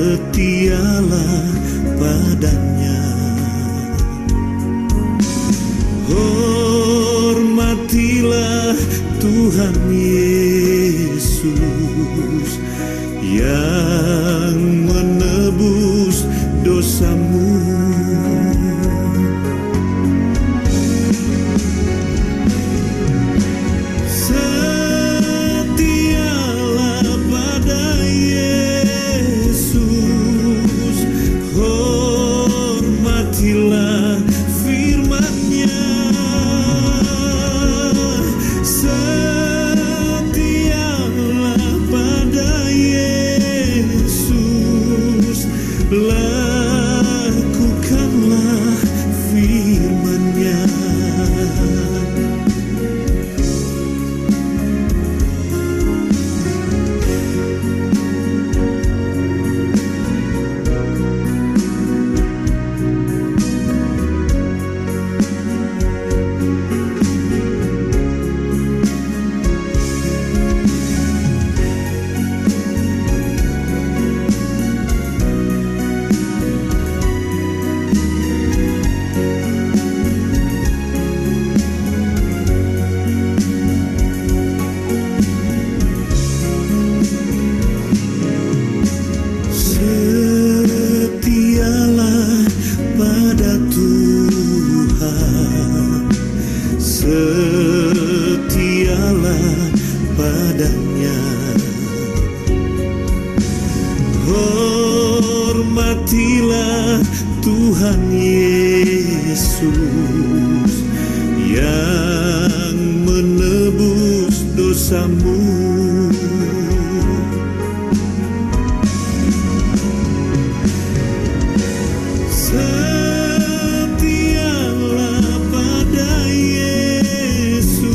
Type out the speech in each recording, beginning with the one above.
Setialah padanya. Hormatilah Tuhan Yesus yang menebus dosamu. Setialah pada Yesus, hormatilah firman-Nya. Setialah pada Yesus, lakukanlah firman-Nya. Setialah pada Tuhan, setialah padanya. Hormatilah Tuhan Yesus yang menebus dosamu. Setialah pada Yesus,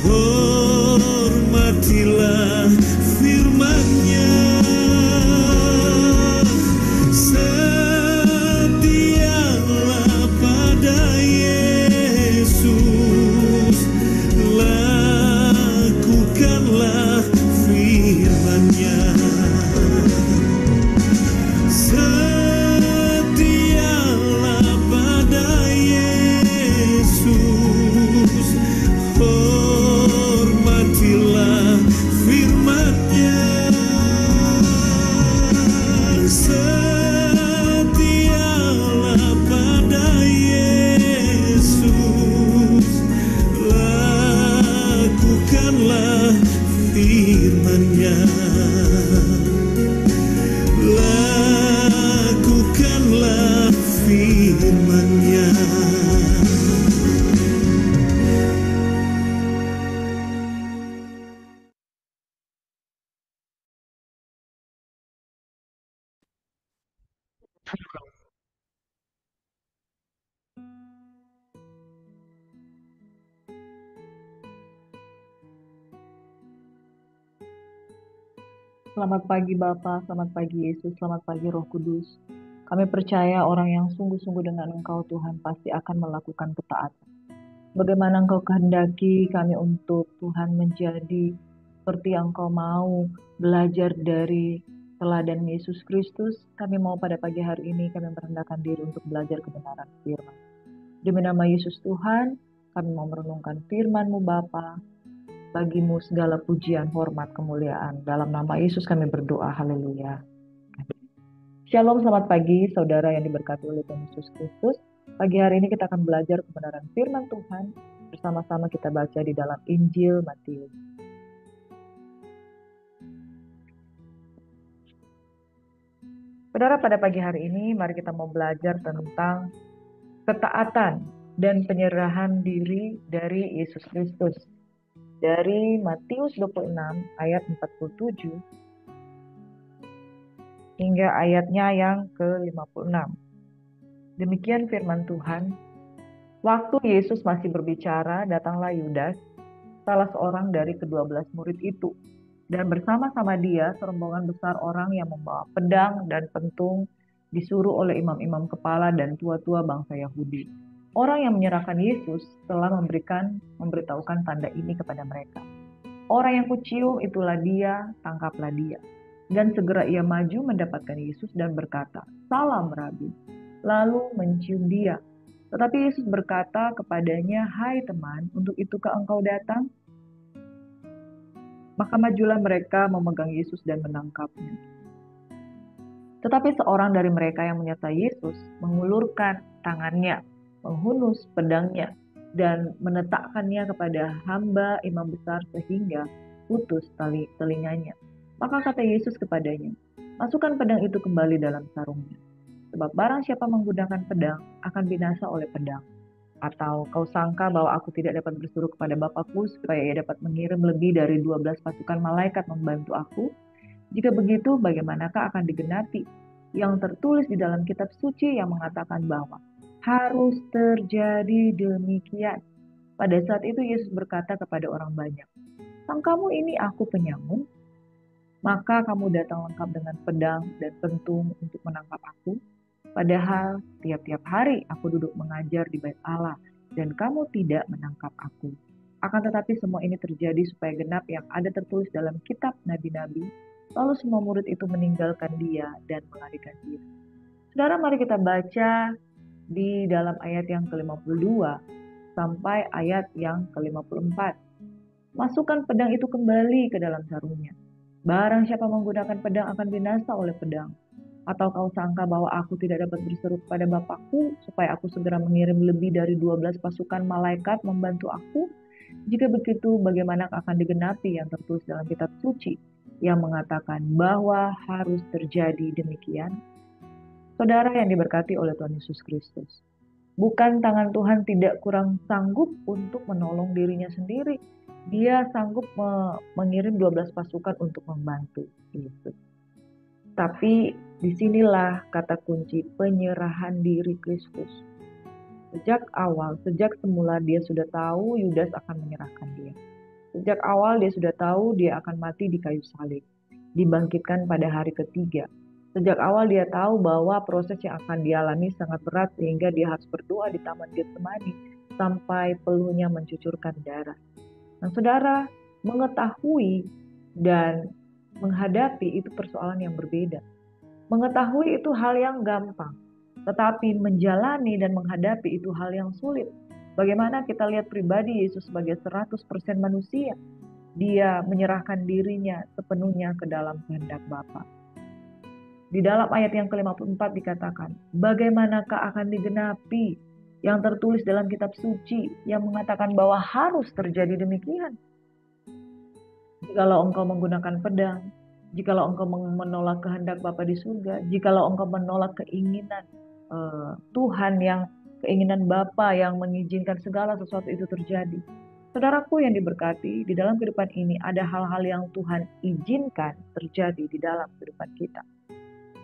hormatilah firman-Nya. Setialah pada Yesus, lakukanlah firman-Nya. Setialah pada Yesus, hormatilah firman-Nya. Setialah pada Yesus, lakukanlah firman-Nya. Lakukanlah firman-Nya. Selamat pagi Bapa, selamat pagi Yesus, selamat pagi Roh Kudus. Kami percaya orang yang sungguh-sungguh dengan Engkau Tuhan pasti akan melakukan ketaatan. Bagaimana Engkau kehendaki kami untuk Tuhan menjadi seperti yang Engkau mau, belajar dari teladan Yesus Kristus. Kami mau pada pagi hari ini kami merendahkan diri untuk belajar kebenaran firman. Demi nama Yesus Tuhan, kami mau merenungkan firman-Mu Bapa. Bagimu segala pujian, hormat, kemuliaan. Dalam nama Yesus kami berdoa, haleluya. Shalom, selamat pagi saudara yang diberkati oleh Tuhan Yesus Kristus. Pagi hari ini kita akan belajar kebenaran firman Tuhan. Bersama-sama kita baca di dalam Injil Matius. Saudara, pada pagi hari ini mari kita mau belajar tentang ketaatan dan penyerahan diri dari Yesus Kristus. Dari Matius 26 ayat 47 hingga ayatnya yang ke-56. Demikian firman Tuhan. Waktu Yesus masih berbicara, datanglah Yudas, salah seorang dari ke-12 murid itu. Dan bersama-sama dia serombongan besar orang yang membawa pedang dan pentung, disuruh oleh imam-imam kepala dan tua-tua bangsa Yahudi. Orang yang menyerahkan Yesus telah memberitahukan tanda ini kepada mereka. Orang yang kucium itulah dia, tangkaplah dia. Dan segera ia maju mendapatkan Yesus dan berkata, "Salam, Rabi." Lalu mencium dia. Tetapi Yesus berkata kepadanya, "Hai teman, untuk itukah engkau datang?" Maka majulah mereka memegang Yesus dan menangkapnya. Tetapi seorang dari mereka yang menyertai Yesus mengulurkan tangannya, menghunus pedangnya, dan menetakkannya kepada hamba imam besar sehingga putus tali telinganya. Maka kata Yesus kepadanya, "Masukkan pedang itu kembali dalam sarungnya. Sebab barang siapa menggunakan pedang akan binasa oleh pedang. Atau kau sangka bahwa aku tidak dapat bersuruh kepada Bapakku supaya ia dapat mengirim lebih dari 12 pasukan malaikat membantu aku? Jika begitu, bagaimanakah akan digenapi yang tertulis di dalam kitab suci yang mengatakan bahwa harus terjadi demikian?" Pada saat itu Yesus berkata kepada orang banyak, "Sangkamu ini aku penyamun? Maka kamu datang lengkap dengan pedang dan pentung untuk menangkap aku. Padahal tiap-tiap hari aku duduk mengajar di bait Allah dan kamu tidak menangkap aku. Akan tetapi semua ini terjadi supaya genap yang ada tertulis dalam kitab nabi-nabi." Lalu semua murid itu meninggalkan dia dan melarikan diri. Saudara, mari kita baca di dalam ayat yang ke-52 sampai ayat yang ke-54. "Masukkan pedang itu kembali ke dalam sarungnya. Barang siapa menggunakan pedang akan binasa oleh pedang. Atau kau sangka bahwa aku tidak dapat berseru kepada Bapakku supaya aku segera mengirim lebih dari 12 pasukan malaikat membantu aku? Jika begitu, bagaimana akan digenapi yang tertulis dalam kitab suci yang mengatakan bahwa harus terjadi demikian?" Saudara yang diberkati oleh Tuhan Yesus Kristus, bukan tangan Tuhan tidak kurang sanggup untuk menolong dirinya sendiri. Dia sanggup mengirim 12 pasukan untuk membantu Yesus. Tapi disinilah kata kunci penyerahan diri Kristus. Sejak awal, sejak semula dia sudah tahu Yudas akan menyerahkan dia. Sejak awal dia sudah tahu dia akan mati di kayu salib, dibangkitkan pada hari ketiga. Sejak awal dia tahu bahwa proses yang akan dialami sangat berat sehingga dia harus berdoa di Taman Getsemani sampai peluhnya mencucurkan darah. Nah, saudara, mengetahui dan menghadapi itu persoalan yang berbeda. Mengetahui itu hal yang gampang, tetapi menjalani dan menghadapi itu hal yang sulit. Bagaimana kita lihat pribadi Yesus sebagai 100% manusia. Dia menyerahkan dirinya sepenuhnya ke dalam kehendak Bapa. Di dalam ayat yang ke-54 dikatakan, bagaimanakah akan digenapi yang tertulis dalam kitab suci yang mengatakan bahwa harus terjadi demikian? Jikalau engkau menggunakan pedang, jikalau engkau menolak kehendak Bapa di surga, jikalau engkau menolak keinginan Tuhan, yang keinginan Bapa yang mengizinkan segala sesuatu itu terjadi. Saudaraku yang diberkati, di dalam kehidupan ini ada hal-hal yang Tuhan izinkan terjadi di dalam kehidupan kita.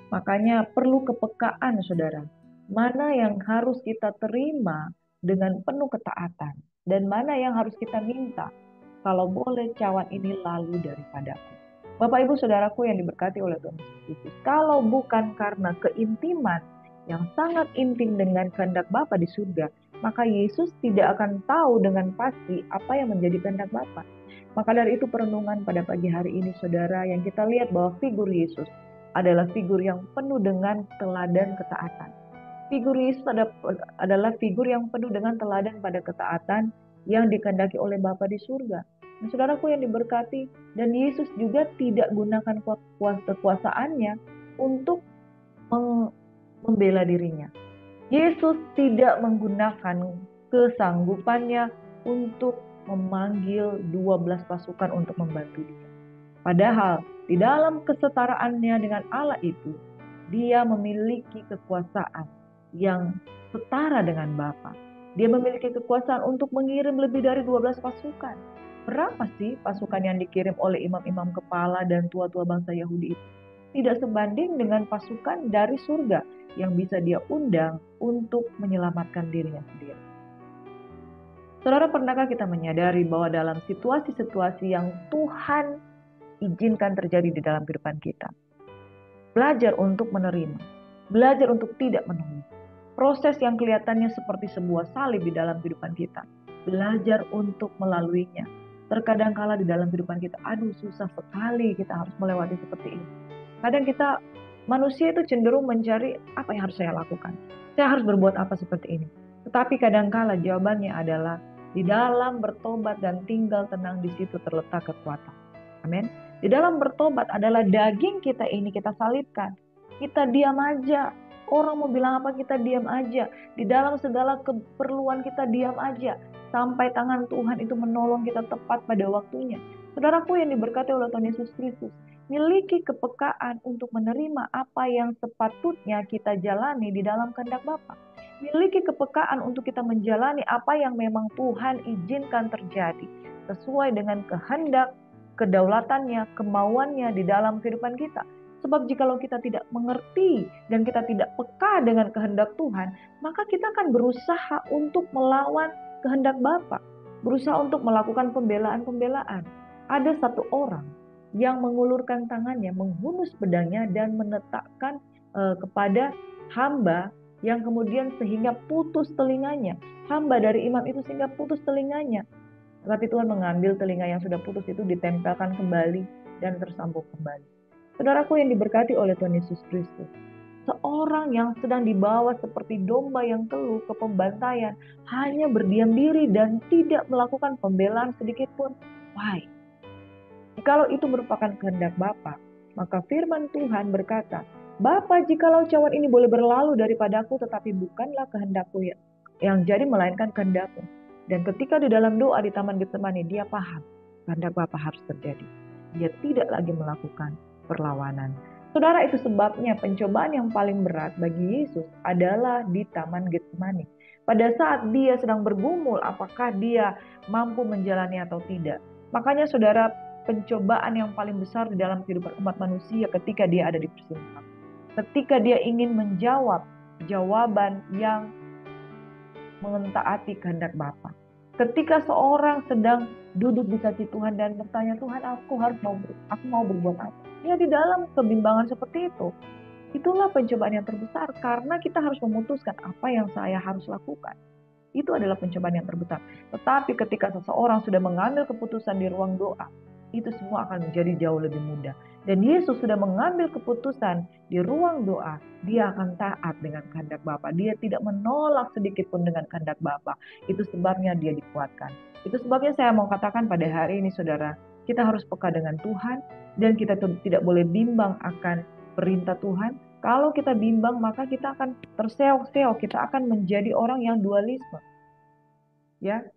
Makanya perlu kepekaan, saudara. Mana yang harus kita terima dengan penuh ketaatan dan mana yang harus kita minta. Kalau boleh cawan ini lalu daripadaku. Bapak Ibu Saudaraku yang diberkati oleh Tuhan Yesus, kalau bukan karena keintiman yang sangat intim dengan kehendak Bapa di surga, maka Yesus tidak akan tahu dengan pasti apa yang menjadi kehendak Bapa. Maka dari itu perenungan pada pagi hari ini, saudara, yang kita lihat bahwa figur Yesus adalah figur yang penuh dengan teladan ketaatan. Figur Yesus adalah figur yang penuh dengan teladan pada ketaatan yang dikehendaki oleh Bapa di surga. Nah, saudaraku yang diberkati, dan Yesus juga tidak gunakan kekuasaannya untuk membela dirinya. Yesus tidak menggunakan kesanggupannya untuk memanggil 12 pasukan untuk membantu dia. Padahal di dalam kesetaraannya dengan Allah itu, dia memiliki kekuasaan yang setara dengan Bapa. Dia memiliki kekuasaan untuk mengirim lebih dari 12 pasukan. Berapa sih pasukan yang dikirim oleh imam-imam kepala dan tua-tua bangsa Yahudi itu? Tidak sebanding dengan pasukan dari surga yang bisa dia undang untuk menyelamatkan dirinya sendiri. Saudara, pernahkah kita menyadari bahwa dalam situasi-situasi yang Tuhan izinkan terjadi di dalam kehidupan kita, belajar untuk menerima, belajar untuk tidak menolak proses yang kelihatannya seperti sebuah salib di dalam kehidupan kita, belajar untuk melaluinya. Terkadang kala di dalam kehidupan kita, aduh susah sekali kita harus melewati seperti ini. Kadang kita manusia itu cenderung mencari apa yang harus saya lakukan. Saya harus berbuat apa seperti ini. Tetapi kadangkala jawabannya adalah di dalam bertobat dan tinggal tenang di situ terletak kekuatan. Amin. Di dalam bertobat adalah daging kita ini kita salibkan. Kita diam aja. Orang mau bilang apa kita diam aja. Di dalam segala keperluan kita diam aja. Sampai tangan Tuhan itu menolong kita tepat pada waktunya. Saudaraku yang diberkati oleh Tuhan Yesus Kristus, miliki kepekaan untuk menerima apa yang sepatutnya kita jalani di dalam kehendak Bapa. Miliki kepekaan untuk kita menjalani apa yang memang Tuhan izinkan terjadi sesuai dengan kehendak, kedaulatannya, kemauannya di dalam kehidupan kita. Sebab jikalau kita tidak mengerti dan kita tidak peka dengan kehendak Tuhan, maka kita akan berusaha untuk melawan kehendak Bapa, berusaha untuk melakukan pembelaan-pembelaan. Ada satu orang yang mengulurkan tangannya, menghunus pedangnya dan menetapkan kepada hamba yang kemudian sehingga putus telinganya. Hamba dari imam itu sehingga putus telinganya. Tetapi Tuhan mengambil telinga yang sudah putus itu ditempelkan kembali dan tersambung kembali. Saudaraku yang diberkati oleh Tuhan Yesus Kristus, seorang yang sedang dibawa seperti domba yang teluh ke pembantaian hanya berdiam diri dan tidak melakukan pembelaan sedikit pun. Why? Jikalau itu merupakan kehendak Bapa, maka firman Tuhan berkata, Bapa, jikalau cawan ini boleh berlalu daripadaku, tetapi bukanlah kehendakku yang jadi, melainkan kehendakmu. Dan ketika di dalam doa di Taman Getsemani, dia paham kehendak Bapa harus terjadi. Dia tidak lagi melakukan perlawanan. Saudara, itu sebabnya pencobaan yang paling berat bagi Yesus adalah di Taman Getsemani. Pada saat dia sedang bergumul apakah dia mampu menjalani atau tidak. Makanya saudara, pencobaan yang paling besar di dalam kehidupan umat manusia ketika dia ada di persimpangan. Ketika dia ingin menjawab jawaban yang mentaati kehendak Bapa. Ketika seorang sedang duduk di kaki Tuhan dan bertanya, Tuhan, aku mau berbuat apa? Ya, di dalam kebimbangan seperti itu, itulah pencobaan yang terbesar karena kita harus memutuskan apa yang saya harus lakukan. Itu adalah pencobaan yang terbesar. Tetapi ketika seseorang sudah mengambil keputusan di ruang doa, itu semua akan menjadi jauh lebih mudah. Dan Yesus sudah mengambil keputusan di ruang doa, dia akan taat dengan kehendak Bapa. Dia tidak menolak sedikit pun dengan kehendak Bapa. Itu sebabnya dia dikuatkan. Itu sebabnya saya mau katakan pada hari ini saudara, kita harus peka dengan Tuhan dan kita tidak boleh bimbang akan perintah Tuhan. Kalau kita bimbang, maka kita akan terseok-seok, kita akan menjadi orang yang dualisme. Ya,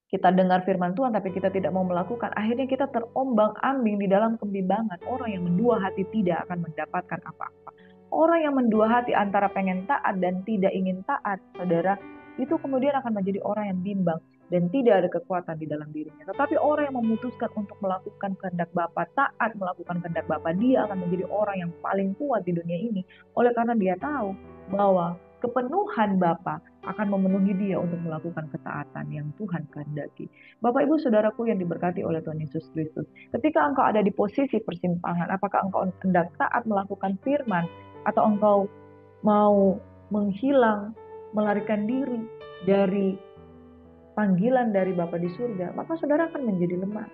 kita dengar firman Tuhan tapi kita tidak mau melakukan, akhirnya kita terombang-ambing di dalam kebimbangan. Orang yang mendua hati tidak akan mendapatkan apa-apa. Orang yang mendua hati antara pengen taat dan tidak ingin taat, saudara, itu kemudian akan menjadi orang yang bimbang dan tidak ada kekuatan di dalam dirinya. Tetapi orang yang memutuskan untuk melakukan kehendak Bapa, taat melakukan kehendak Bapa, dia akan menjadi orang yang paling kuat di dunia ini. Oleh karena dia tahu bahwa kepenuhan Bapa akan memenuhi dia untuk melakukan ketaatan yang Tuhan kehendaki. Bapak Ibu Saudaraku yang diberkati oleh Tuhan Yesus Kristus, ketika engkau ada di posisi persimpangan, apakah engkau hendak taat melakukan firman atau engkau mau menghilang, melarikan diri dari panggilan dari Bapa di surga, maka saudara akan menjadi lemah.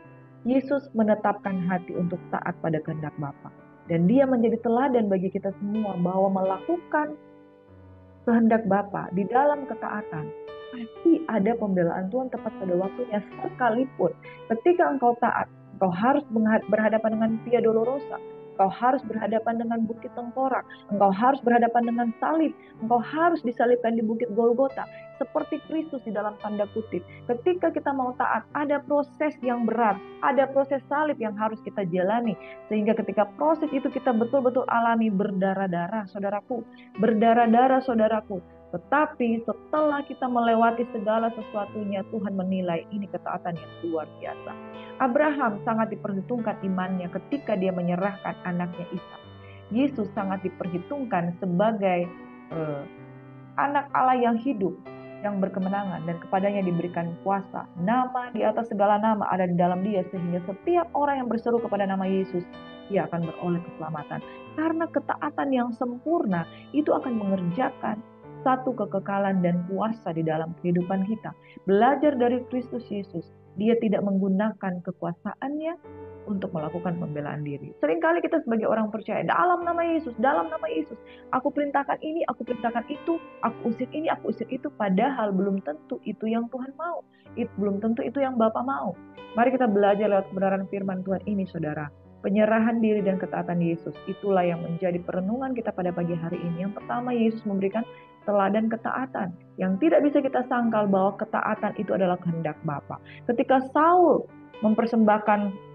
Yesus menetapkan hati untuk taat pada kehendak Bapa, dan dia menjadi teladan bagi kita semua bahwa melakukan kehendak Bapa di dalam ketaatan pasti ada pembelaan Tuhan tepat pada waktunya. Sekalipun ketika engkau taat, engkau harus berhadapan dengan Via Dolorosa, engkau harus berhadapan dengan Bukit Tengkorak, engkau harus berhadapan dengan salib, engkau harus disalibkan di Bukit Golgota seperti Kristus di dalam tanda kutip. Ketika kita mau taat, ada proses yang berat, ada proses salib yang harus kita jalani, sehingga ketika proses itu kita betul-betul alami berdarah-darah, saudaraku, berdarah-darah, saudaraku. Tetapi setelah kita melewati segala sesuatunya, Tuhan menilai ini ketaatan yang luar biasa. Abraham sangat diperhitungkan imannya ketika dia menyerahkan anaknya Ishak. Yesus sangat diperhitungkan sebagai anak Allah yang hidup, yang berkemenangan, dan kepadanya diberikan kuasa. Nama di atas segala nama ada di dalam dia, sehingga setiap orang yang berseru kepada nama Yesus, dia akan beroleh keselamatan. Karena ketaatan yang sempurna itu akan mengerjakan satu kekekalan dan kuasa di dalam kehidupan kita. Belajar dari Kristus Yesus, Dia tidak menggunakan kekuasaannya untuk melakukan pembelaan diri. Seringkali kita sebagai orang percaya, dalam nama Yesus, aku perintahkan ini, aku perintahkan itu, aku usir ini, aku usir itu. Padahal belum tentu itu yang Tuhan mau. Belum tentu itu yang Bapa mau. Mari kita belajar lewat kebenaran firman Tuhan ini, saudara. Penyerahan diri dan ketaatan Yesus, itulah yang menjadi perenungan kita pada pagi hari ini. Yang pertama, Yesus memberikan teladan ketaatan yang tidak bisa kita sangkal bahwa ketaatan itu adalah kehendak Bapa. Ketika Saul mempersembahkan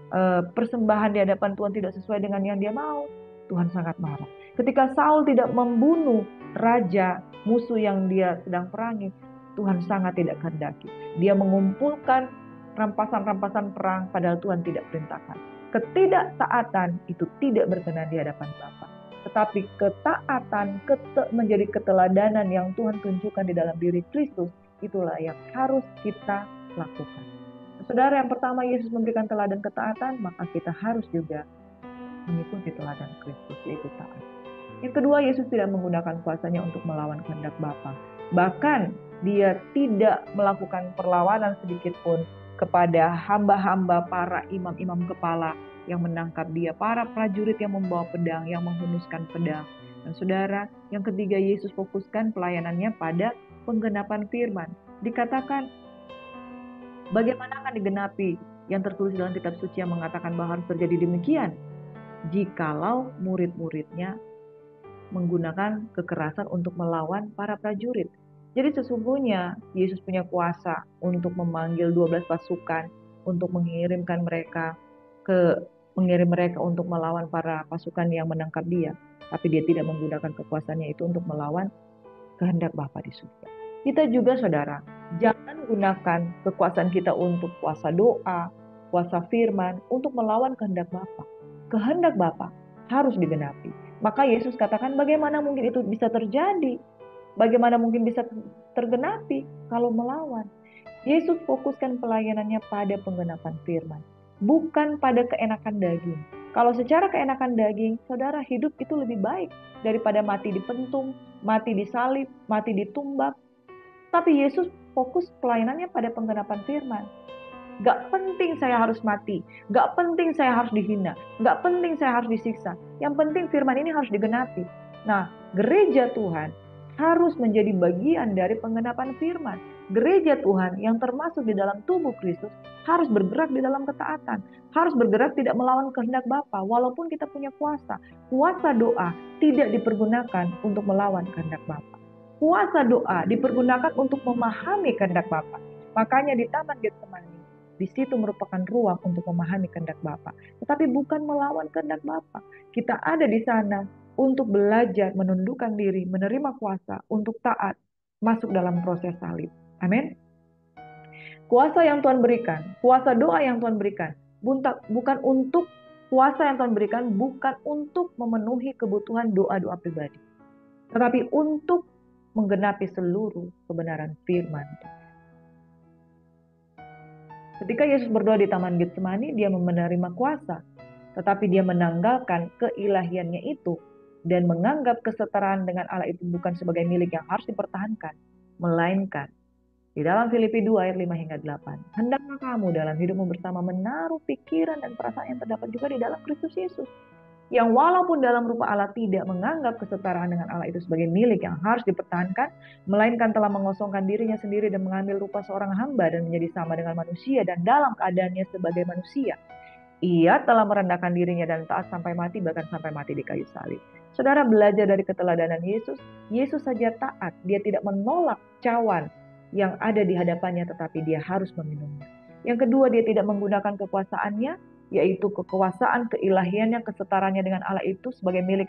persembahan di hadapan Tuhan tidak sesuai dengan yang dia mau, Tuhan sangat marah. Ketika Saul tidak membunuh raja musuh yang dia sedang perangi, Tuhan sangat tidak kehendaki. Dia mengumpulkan rampasan-rampasan perang padahal Tuhan tidak perintahkan. Ketidaktaatan itu tidak berkenan di hadapan Bapa. Tetapi ketaatan menjadi keteladanan yang Tuhan tunjukkan di dalam diri Kristus, itulah yang harus kita lakukan. Saudara, yang pertama Yesus memberikan teladan ketaatan, maka kita harus juga mengikuti teladan Kristus, yaitu taat. Yang kedua, Yesus tidak menggunakan kuasanya untuk melawan kehendak Bapa. Bahkan dia tidak melakukan perlawanan sedikit pun kepada hamba-hamba para imam-imam kepala yang menangkap dia, para prajurit yang membawa pedang, yang menghunuskan pedang. Dan saudara, yang ketiga, Yesus fokuskan pelayanannya pada penggenapan firman. Dikatakan, bagaimana akan digenapi yang tertulis dalam kitab suci yang mengatakan bahwa harus terjadi demikian? Jikalau murid-muridnya menggunakan kekerasan untuk melawan para prajurit. Jadi sesungguhnya Yesus punya kuasa untuk memanggil 12 pasukan, untuk mengirim mereka untuk melawan para pasukan yang menangkap dia. Tapi dia tidak menggunakan kekuasaannya itu untuk melawan kehendak Bapa di surga. Kita juga, saudara, jangan gunakan kekuasaan kita untuk kuasa doa, kuasa firman, untuk melawan kehendak Bapa. Kehendak Bapa harus digenapi. Maka Yesus katakan, bagaimana mungkin itu bisa terjadi? Bagaimana mungkin bisa tergenapi kalau melawan? Yesus fokuskan pelayanannya pada penggenapan firman, bukan pada keenakan daging. Kalau secara keenakan daging, saudara, hidup itu lebih baik daripada mati dipentung, mati disalib, mati ditumbak. Tapi Yesus fokus pelayanannya pada penggenapan firman. Gak penting saya harus mati, gak penting saya harus dihina, gak penting saya harus disiksa. Yang penting firman ini harus digenapi. Nah, gereja Tuhan harus menjadi bagian dari penggenapan firman. Gereja Tuhan yang termasuk di dalam tubuh Kristus harus bergerak di dalam ketaatan, harus bergerak tidak melawan kehendak Bapa. Walaupun kita punya kuasa doa tidak dipergunakan untuk melawan kehendak Bapa. Kuasa doa dipergunakan untuk memahami kehendak Bapa. Makanya di Taman Getsemani, di situ merupakan ruang untuk memahami kehendak Bapa, tetapi bukan melawan kehendak Bapa. Kita ada di sana untuk belajar menundukkan diri, menerima kuasa untuk taat, masuk dalam proses salib. Amin. Kuasa yang Tuhan berikan, kuasa doa yang Tuhan berikan, bukan untuk kuasa yang Tuhan berikan, bukan untuk memenuhi kebutuhan doa-doa pribadi, tetapi untuk menggenapi seluruh kebenaran firman. Ketika Yesus berdoa di Taman Getsemani, dia menerima kuasa, tetapi dia menanggalkan keilahiannya itu dan menganggap kesetaraan dengan Allah itu bukan sebagai milik yang harus dipertahankan, melainkan di dalam Filipi 2 ayat 5 hingga 8. Hendaklah kamu dalam hidupmu bersama menaruh pikiran dan perasaan yang terdapat juga di dalam Kristus Yesus, yang walaupun dalam rupa Allah tidak menganggap kesetaraan dengan Allah itu sebagai milik yang harus dipertahankan, melainkan telah mengosongkan dirinya sendiri dan mengambil rupa seorang hamba dan menjadi sama dengan manusia, dan dalam keadaannya sebagai manusia, ia telah merendahkan dirinya dan taat sampai mati, bahkan sampai mati di kayu salib. Saudara, belajar dari keteladanan Yesus. Yesus saja taat, dia tidak menolak cawan yang ada di hadapannya, tetapi dia harus meminumnya. Yang kedua, dia tidak menggunakan kekuasaannya, yaitu kekuasaan keilahiannya, kesetaranya dengan Allah itu sebagai milik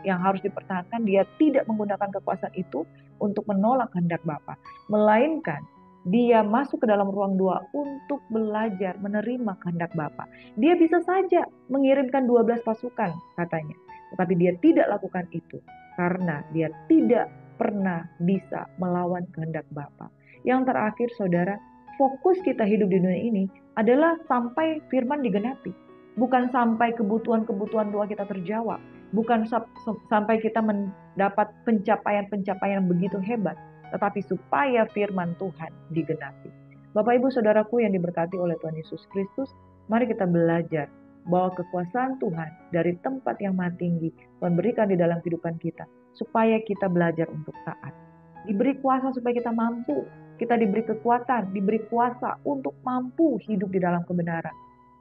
yang harus dipertahankan. Dia tidak menggunakan kekuasaan itu untuk menolak kehendak Bapa, melainkan dia masuk ke dalam ruang doa untuk belajar menerima kehendak Bapa. Dia bisa saja mengirimkan 12 pasukan katanya, tetapi dia tidak lakukan itu karena dia tidak pernah bisa melawan kehendak Bapa. Yang terakhir, saudara, fokus kita hidup di dunia ini adalah sampai firman digenapi. Bukan sampai kebutuhan-kebutuhan doa kita terjawab. Bukan sampai kita mendapat pencapaian-pencapaian yang begitu hebat. Tetapi supaya firman Tuhan digenapi. Bapak Ibu Saudaraku yang diberkati oleh Tuhan Yesus Kristus, mari kita belajar bahwa kekuasaan Tuhan dari tempat yang maha tinggi Tuhan berikan di dalam kehidupan kita, supaya kita belajar untuk taat. Diberi kuasa supaya kita mampu, kita diberi kekuatan, diberi kuasa untuk mampu hidup di dalam kebenaran.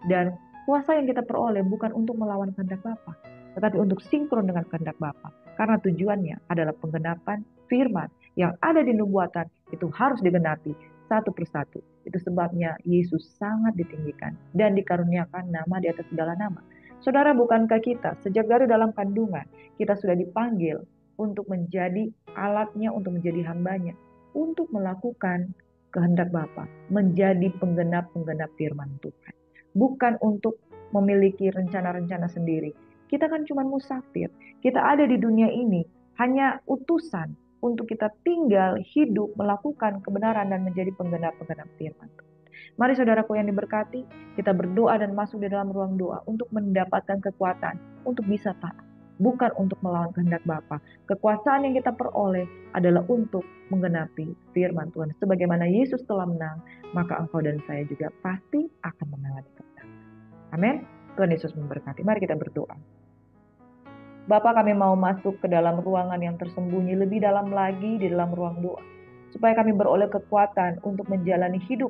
Dan kuasa yang kita peroleh bukan untuk melawan kehendak Bapa, tetapi untuk sinkron dengan kehendak Bapa. Karena tujuannya adalah penggenapan firman yang ada di nubuatan itu harus digenapi satu persatu. Itu sebabnya Yesus sangat ditinggikan dan dikaruniakan nama di atas segala nama. Saudara, bukankah kita sejak dari dalam kandungan kita sudah dipanggil untuk menjadi alatnya, untuk menjadi hambanya, untuk melakukan kehendak Bapa, menjadi penggenap-penggenap firman Tuhan. Bukan untuk memiliki rencana-rencana sendiri. Kita kan cuma musafir. Kita ada di dunia ini hanya utusan untuk kita tinggal, hidup, melakukan kebenaran dan menjadi penggenap-penggenap firman Tuhan. Mari saudaraku yang diberkati, kita berdoa dan masuk di dalam ruang doa untuk mendapatkan kekuatan, untuk bisa taat. Bukan untuk melawan kehendak Bapa. Kekuasaan yang kita peroleh adalah untuk menggenapi firman Tuhan. Sebagaimana Yesus telah menang, maka engkau dan saya juga pasti akan mengalami kemenangan. Amin. Tuhan Yesus memberkati. Mari kita berdoa. Bapa, kami mau masuk ke dalam ruangan yang tersembunyi lebih dalam lagi di dalam ruang doa, supaya kami beroleh kekuatan untuk menjalani hidup.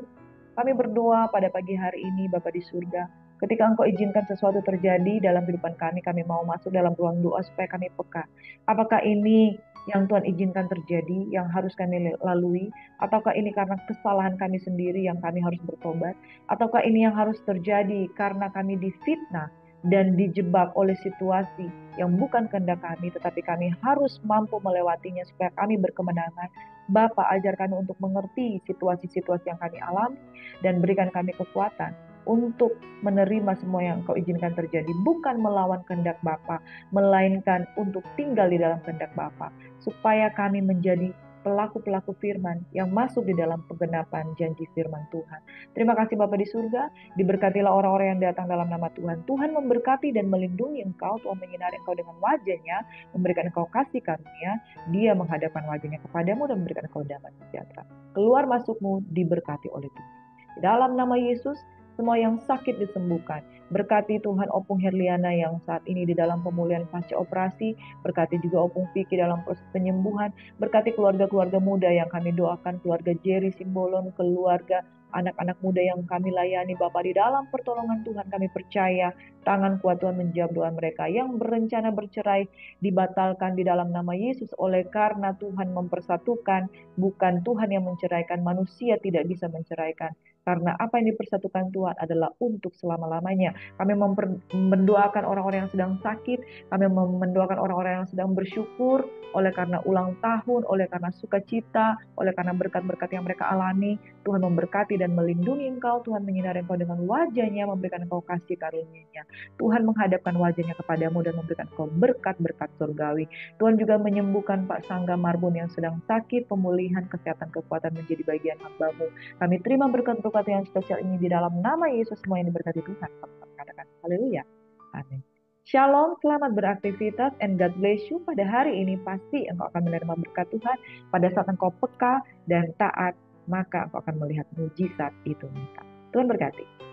Kami berdoa pada pagi hari ini, Bapa di surga, ketika Engkau izinkan sesuatu terjadi dalam kehidupan kami mau masuk dalam ruang doa supaya kami peka. Apakah ini yang Tuhan izinkan terjadi, yang harus kami lalui, ataukah ini karena kesalahan kami sendiri yang kami harus bertobat, ataukah ini yang harus terjadi karena kami difitnah dan dijebak oleh situasi yang bukan kehendak kami, tetapi kami harus mampu melewatinya supaya kami berkemenangan. Bapa, ajar kami untuk mengerti situasi-situasi yang kami alami dan berikan kami kekuatan untuk menerima semua yang Engkau izinkan terjadi, bukan melawan kehendak Bapa, melainkan untuk tinggal di dalam kehendak Bapa, supaya kami menjadi pelaku-pelaku firman yang masuk di dalam penggenapan janji firman Tuhan. Terima kasih Bapa di surga, diberkatilah orang-orang yang datang dalam nama Tuhan. Tuhan memberkati dan melindungi engkau, Tuhan menyinari engkau dengan wajah-Nya, memberikan engkau kasih karunia, Dia menghadapkan wajah-Nya kepadamu dan memberikan engkau damai sejahtera. Keluar masukmu diberkati oleh Tuhan. Di dalam nama Yesus, semua yang sakit disembuhkan. Berkati Tuhan Opung Herliana yang saat ini di dalam pemulihan pasca operasi. Berkati juga Opung Vicky dalam proses penyembuhan. Berkati keluarga-keluarga muda yang kami doakan. Keluarga Jerry Simbolon, keluarga anak-anak muda yang kami layani. Bapak, di dalam pertolongan Tuhan kami percaya tangan kuat Tuhan menjawab doa mereka. Yang berencana bercerai dibatalkan di dalam nama Yesus. Oleh karena Tuhan mempersatukan, bukan Tuhan yang menceraikan. Manusia tidak bisa menceraikan. Karena apa yang dipersatukan Tuhan adalah untuk selama-lamanya. Kami mendoakan orang-orang yang sedang sakit. Kami mendoakan orang-orang yang sedang bersyukur oleh karena ulang tahun, oleh karena sukacita, oleh karena berkat-berkat yang mereka alami. Tuhan memberkati dan melindungi engkau. Tuhan menyinari engkau dengan wajah-Nya, memberikan engkau kasih karunia-Nya. Tuhan menghadapkan wajah-Nya kepadamu dan memberikan engkau berkat-berkat surgawi. Tuhan juga menyembuhkan Pak Sangga Marbun yang sedang sakit, pemulihan, kesehatan, kekuatan menjadi bagian hamba-Mu. Kami terima berkat-berkat yang spesial ini di dalam nama Yesus. Semua yang diberkati Tuhan. Katakan haleluya. Amin. Shalom, selamat beraktivitas and God bless you. Pada hari ini pasti engkau akan menerima berkat Tuhan. Pada saat engkau peka dan taat, maka engkau akan melihat mujizat itu nyata. Tuhan berkati.